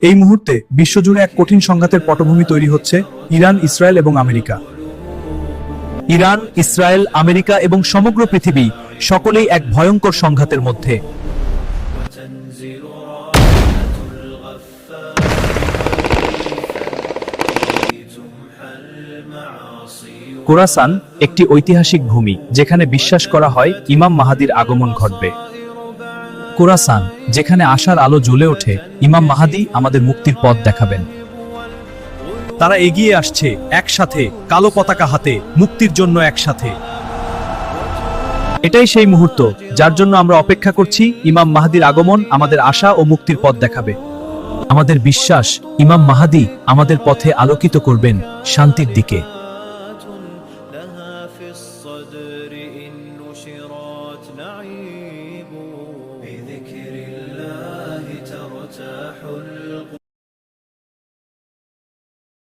এই মুহূর্তে বিশ্বজুড়ে এক কঠিন সংঘাতের পটভূমি তৈরি হচ্ছে ইরান, ইসরায়েল এবং আমেরিকা। ইরান, ইসরায়েল, আমেরিকা এবং সমগ্র পৃথিবী সকলেই এক ভয়ঙ্কর সংঘাতের মধ্যে। কোরাসান একটি ঐতিহাসিক ভূমি যেখানে বিশ্বাস করা হয় ইমাম মাহাদির আগমন ঘটবে। কোরাসান যেখানে আশার আলো জ্বলে ওঠে, ইমাম মাহাদি আমাদের মুক্তির পথ দেখাবেন। তারা এগিয়ে আসছে একসাথে, কালো পতাকা হাতে, মুক্তির জন্য একসাথে। এটাই সেই মুহূর্ত যার জন্য আমরা অপেক্ষা করছি। ইমাম মাহাদির আগমন আমাদের আশা ও মুক্তির পথ দেখাবে। আমাদের বিশ্বাস ইমাম মাহাদি আমাদের পথে আলোকিত করবেন শান্তির দিকে।